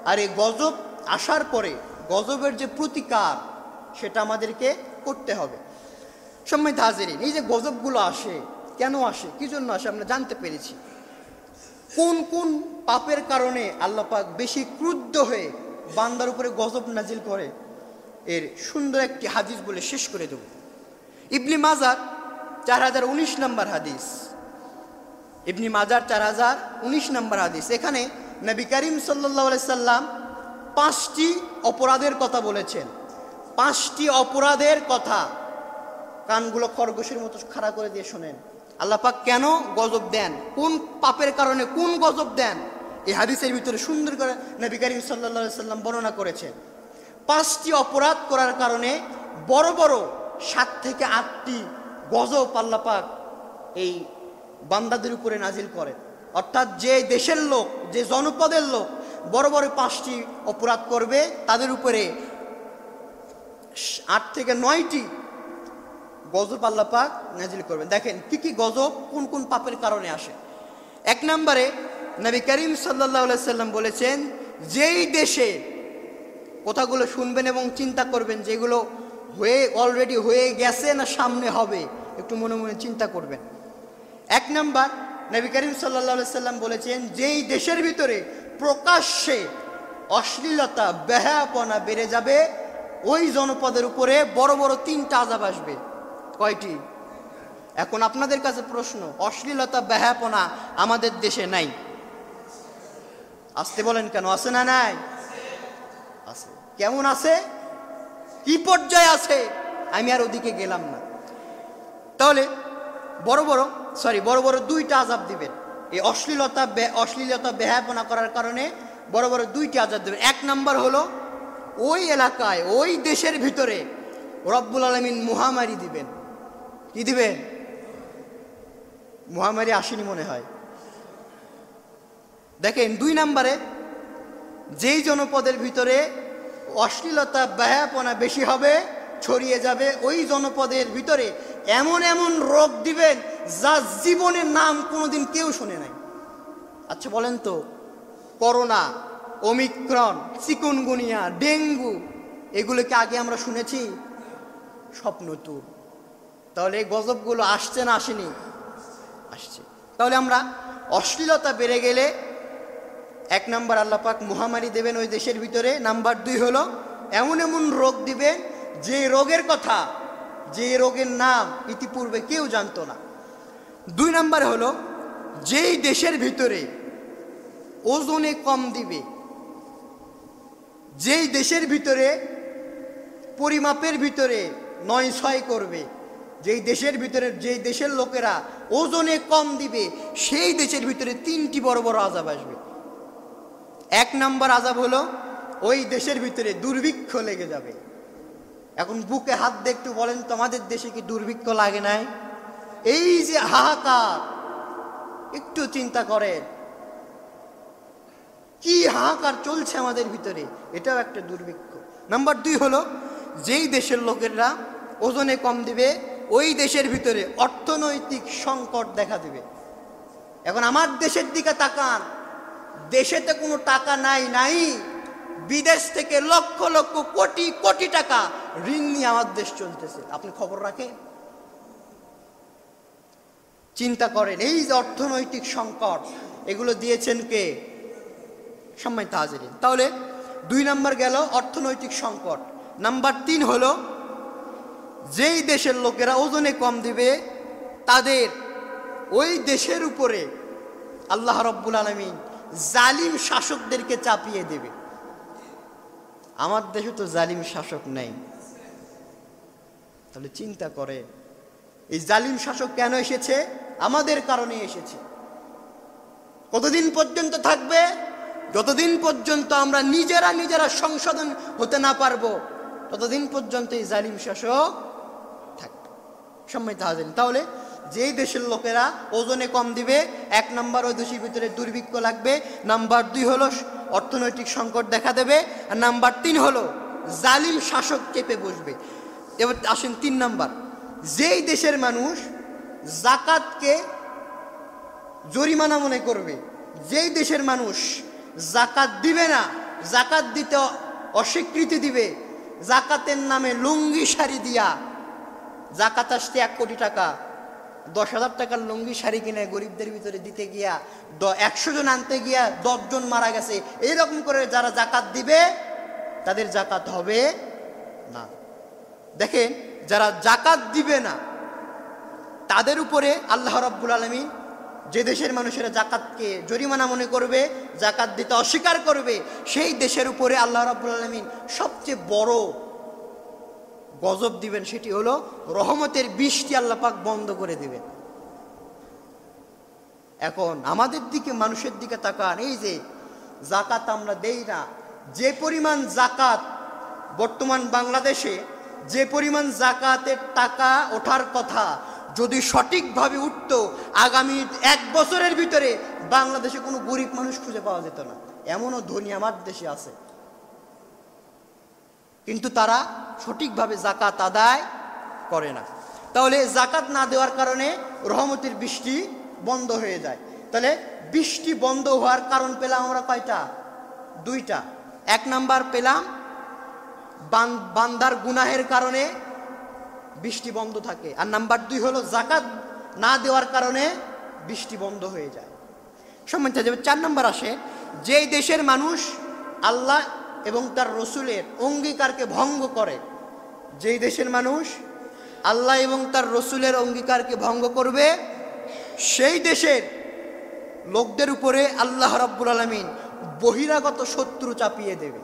আর এই গজব আসার পরে গজবের যে প্রতিকার, সেটা আমাদেরকে করতে হবে। সম্মানিত হাজিরিন, এই যে গজবগুলো আসে, কেন আসে, কি জন্য আসে, আমরা জানতে পেরেছি। কোন কোন পাপের কারণে আল্লাহ পাক বেশি ক্রুদ্ধ হয়ে বান্দার উপরে গজব নাজিল করে, এর সুন্দর একটি হাদিস বলে শেষ করে দেব। ইবনে মাজার 4019 নম্বর হাদিস, ইবনে মাজার 4019 নম্বর হাদিস। এখানে নবী করিম সাল্লাল্লাহু আলাইহি সাল্লাম 5টি অপরাধের কথা বলেছেন। 5টি অপরাধের কথা, কানগুলো খরগোশের মতো খাড়া করে দিয়ে শোনেন। আল্লাহ পাক কেন গজব দেন, কোন পাপের কারণে কোন গজব দেন, এই হাদিসের ভিতরে সুন্দর করে নবী করিম সাল্লাল্লাহু আলাইহি সাল্লাম বর্ণনা করেছেন। 5টি অপরাধ করার কারণে বড় বড় 7 থেকে 8টি গজব আল্লাহ পাক এই বান্দাদের উপরে নাজিল করেন। অর্থাৎ যে দেশের লোক, যে জনপদের লোক বড় বড় 5টি অপরাধ করবে, তাদের উপরে 8 থেকে 9টি গজব আল্লাহ পাক নাজিল করবেন। দেখেন কি কি গজব কোন কোন পাপের কারণে আসে। 1 নম্বরে নবী করিম সাল্লাল্লাহু আলাইহি সাল্লাম বলেছেন, যেই দেশে, কথাগুলো শুনবেন এবং চিন্তা করবেন, যেগুলো অলরেডি হয়ে গেছে না সামনে হবে, একটু মনে মনে চিন্তা করবেন। 1 নম্বর, নবী করিম সাল্লাল্লাহু আলাইহি সাল্লাম বলেছেন, যেই দেশের ভিতরে প্রকাশ্যে অশ্লীলতা, বেহায়াপনা বেড়ে যাবে, ওই জনপদের উপরে বড় বড় 3টা আযাব আসবে। কয়টি? এখন আপনাদের কাছে প্রশ্ন, অশ্লীলতা, বেহায়াপনা আমাদের দেশে নাই? আসতে বলেন কেন, আছে না নাই? আছে। কেমন আছে, কি পর্যায়ে আছে, আমি আর ওদিকে গেলাম না। তাহলে বড় বড় 2টা আযাব দিবেন। এই অশ্লীলতা বেহায়াপনা করার কারণে বড় বড় 2টি আযাব দিবেন। 1 নম্বর হলো, ওই এলাকায়, ওই দেশের ভিতরে রব্বুল আলামিন মহামারী দিবেন। কি দিবেন? মহামারী আসেনি মনে হয়। দেখেন 2 নম্বরে, যেই জনপদের ভিতরে অশ্লীলতা, বেহায়াপনা বেশি হবে, ছড়িয়ে যাবে, ওই জনপদের ভিতরে এমন এমন রোগ দিবেন যা জীবনের নাম কোনোদিন কেউ শুনে নাই। আচ্ছা বলেন তো, করোনা, ওমিক্রন, চিকুনগুনিয়া, ডেঙ্গু, এগুলোকে আগে আমরা শুনেছি? সব নতুন। তাহলে এই গজবগুলো আসছে না আসেনি? আসছে। তাহলে আমরা অশ্লীলতা বেড়ে গেলে 1 নম্বর আল্লাহ পাক মহামারী দেবেন ওই দেশের ভিতরে। নাম্বার 2 হলো, এমন এমন রোগ দিবেন যে রোগের কথা, যে রোগের নাম ইতিপূর্বে কেউ জানতো না। 2 নম্বর হলো, যেই দেশের ভিতরে ওজনে কম দিবে, যেই দেশের ভিতরে পরিমাপের ভিতরে 9-6 করবে, যেই দেশের ভিতরে, যেই দেশের লোকেরা ওজনে কম দিবে, সেই দেশের ভিতরে 3টি বড় বড় আযাব আসবে। 1 নম্বর আযাব হলো, ওই দেশের ভিতরে দুর্ভিক্ষ লেগে যাবে। এখন বুকে হাত দিয়ে একটু বলেন তো, আমাদের দেশে কি দুর্ভিক্ষ লাগে নাই? এই যে হাহাকার, একটু চিন্তা করেন কি হাহাকার চলছে আমাদের ভিতরে, এটাও একটা দুর্ভিক্ষ। নাম্বার 2 হলো, যেই দেশের লোকেরা ওজনে কম দিবে ওই দেশের ভিতরে অর্থনৈতিক সংকট দেখা দিবে। এখন আমার দেশের দিকে তাকান, দেশেতে কোনো টাকা নাই, বিদেশ থেকে লক্ষ লক্ষ কোটি কোটি টাকা ঋণ নিয়ে আমার দেশ চলতেছে। আপনি খবর রাখেন? চিন্তা করেন, এই যে অর্থনৈতিক সংকট, এগুলো দিয়েছেন কে? সম্মানিত হাজিরিন, তাহলে 2 নাম্বার গেল অর্থনৈতিক সংকট। নাম্বার 3 হলো, যেই দেশের লোকেরা ওজনে কম দিবে তাদের ওই দেশের উপরে আল্লাহ রাব্বুল আলামিন জালিম শাসকদেরকে চাপিয়ে দেবে। আমার দেশে তো জালিম শাসক নেই। তাহলে চিন্তা করে, এই জালিম শাসক কেন এসেছে? আমাদের কারণে এসেছে। কতদিন পর্যন্ত থাকবে? যতদিন পর্যন্ত আমরা নিজেরা সংশোধন হতে না পারবো, ততদিন পর্যন্ত এই জালিম শাসক থাকবে। সম্মানিত হাজিরিন, তাহলে যেই দেশের লোকেরা ওজনে কম দিবে, 1 নাম্বার ওই দেশের ভিতরে দুর্ভিক্ষ লাগবে, নাম্বার 2 হলো অর্থনৈতিক সংকট দেখা দেবে, আর নাম্বার 3 হলো জালিম শাসক চেপে বসবে। এবার আসেন 3 নাম্বার, যেই দেশের মানুষ জাকাতকে জরিমানা মনে করবে, যেই দেশের মানুষ জাকাত দিবে না, জাকাত দিতে অস্বীকৃতি দিবে, জাকাতের নামে লুঙ্গি শাড়ি দিয়া, জাকাত আসছে 1 কোটি টাকা, 10,000 টাকার লুঙ্গি শাড়ি কিনে গরিবদের ভিতরে দিতে গিয়া 100 জন আনতে গিয়া 10 জন মারা গেছে। এইরকম করে যারা জাকাত দিবে তাদের জাকাত হবে না। দেখেন, যারা জাকাত দিবে না তাদের উপরে আল্লাহ রাব্বুল আলামিন, যে দেশের মানুষেরা জাকাতকে জরিমানা মনে করবে, জাকাত দিতে অস্বীকার করবে, সেই দেশের উপরে আল্লাহ রাব্বুল আলামিন সবচেয়ে বড় গজব দিবেন। সেটি হলো রহমতের বৃষ্টি আল্লাহ পাক বন্ধ করে দিবেন। এখন আমাদের দিকে, মানুষের দিকে তাকান, এই যে জাকাত আমরা দেই না, যে পরিমাণ জাকাত বর্তমান বাংলাদেশে, যে পরিমাণ জাকাতের টাকা ওঠার কথা, যদি সঠিকভাবে উঠতো, আগামী 1 বছরের ভিতরে বাংলাদেশে কোনো গরিব মানুষ খুঁজে পাওয়া যেত না। এমনও ধনী আমার দেশে আছে, কিন্তু তারা সঠিকভাবে জাকাত আদায় করে না। তাহলে জাকাত না দেওয়ার কারণে রহমতের বৃষ্টি বন্ধ হয়ে যায়। তাহলে বৃষ্টি বন্ধ হওয়ার কারণ পেলাম আমরা কয়টা? 2টা। 1 নাম্বার পেলাম বান্দার গুনাহের কারণে বৃষ্টি বন্ধ থাকে, আর নাম্বার 2 হলো জাকাত না দেওয়ার কারণে বৃষ্টি বন্ধ হয়ে যায়। সম্মানিত, 4 নাম্বার আসে, যেই দেশের মানুষ আল্লাহ এবং তার রসুলের অঙ্গীকারকে ভঙ্গ করে, যেই দেশের মানুষ আল্লাহ এবং তার রসুলের অঙ্গীকারকে ভঙ্গ করবে, সেই দেশের লোকদের উপরে আল্লাহ রাব্বুল আলামিন বহিরাগত শত্রু চাপিয়ে দেবে।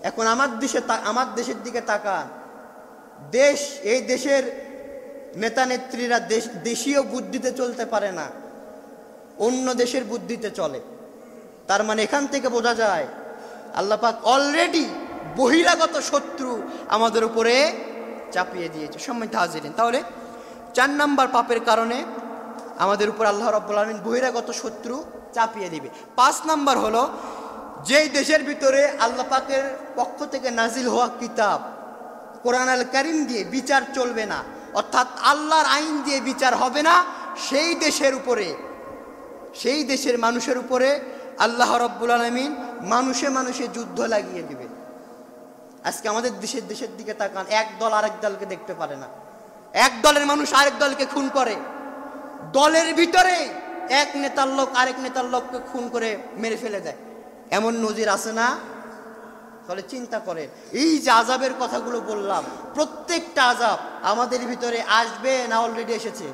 এখন আমার দেশের দিকে তাকান, এই দেশের নেতা নেত্রীরা দেশীয় বুদ্ধিতে চলতে পারে না, অন্য দেশের বুদ্ধিতে চলে। তার মানে এখান থেকে বোঝা যায় আল্লাহ পাক অলরেডি বহিরাগত শত্রু আমাদের উপরে চাপিয়ে দিয়েছে। সম্মানিত হাজিরিন, তাহলে 4 নাম্বার পাপের কারণে আমাদের উপর আল্লাহ রাব্বুল আলামিন বহিরাগত শত্রু চাপিয়ে দিবে। 5 নাম্বার হলো, যেই দেশের ভিতরে আল্লাহ পাকের পক্ষ থেকে নাজিল হওয়া কিতাব কোরআন আল কারীম দিয়ে বিচার চলবে না, অর্থাৎ আল্লাহর আইন দিয়ে বিচার হবে না, সেই দেশের উপরে, সেই দেশের মানুষের উপরে আল্লাহ রাব্বুল আলামিন মানুষে যুদ্ধ লাগিয়ে দিবে। আজকে আমাদের দেশের দিকে তাকান, এক দল আরেক দলকে দেখতে পারে না, এক দলের মানুষ আরেক দলকে খুন করে, দলের ভিতরে এক নেতার লোক আরেক নেতার লোককে খুন করে মেরে ফেলে দেয়। এমন নজির আছে না? তাহলে চিন্তা করেন, এই যে আযাবের কথাগুলো বললাম, প্রত্যেকটা আযাব আমাদের ভিতরে আসবে না অলরেডি এসেছে?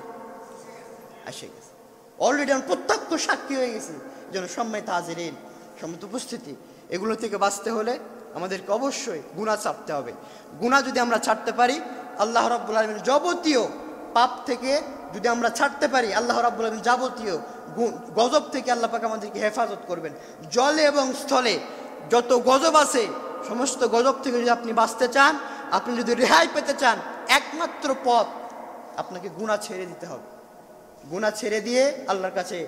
এসে গেছে অলরেডি, আমরা প্রত্যক্ষ সাক্ষী হয়ে গেছি। যেন সম্মানিত হাজিরিন, সম্মানিত উপস্থিতি, এগুলো থেকে বাঁচতে হলে আমাদেরকে অবশ্যই গুনাহ ছাড়তে হবে। গুনাহ যদি আমরা ছাড়তে পারি, আল্লাহ রাব্বুল আলামিন যাবতীয় পাপ থেকে যদি আমরা ছাড়তে পারি, আল্লাহ রাব্বুল আলামিন যাবতীয় গজব থেকে আল্লাহ পাক আমাদেরকে হেফাজত করবেন। জলে এবং স্থলে যত গজব আছে সমস্ত গজব থেকে যদি আপনি বাঁচতে চান, আপনি যদি রেহাই পেতে চান, একমাত্র পথ আপনাকে গুনাহ ছেড়ে দিতে হবে। গুনাহ ছেড়ে দিয়ে আল্লাহর কাছে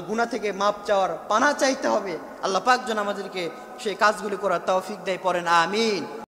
গুনাহ থেকে মাপ চাওয়ার পানা চাইতে হবে। আল্লাহ পাক যেন আমাদেরকে সেই কাজগুলি করার তৌফিক দেয়। পড়েন আমিন।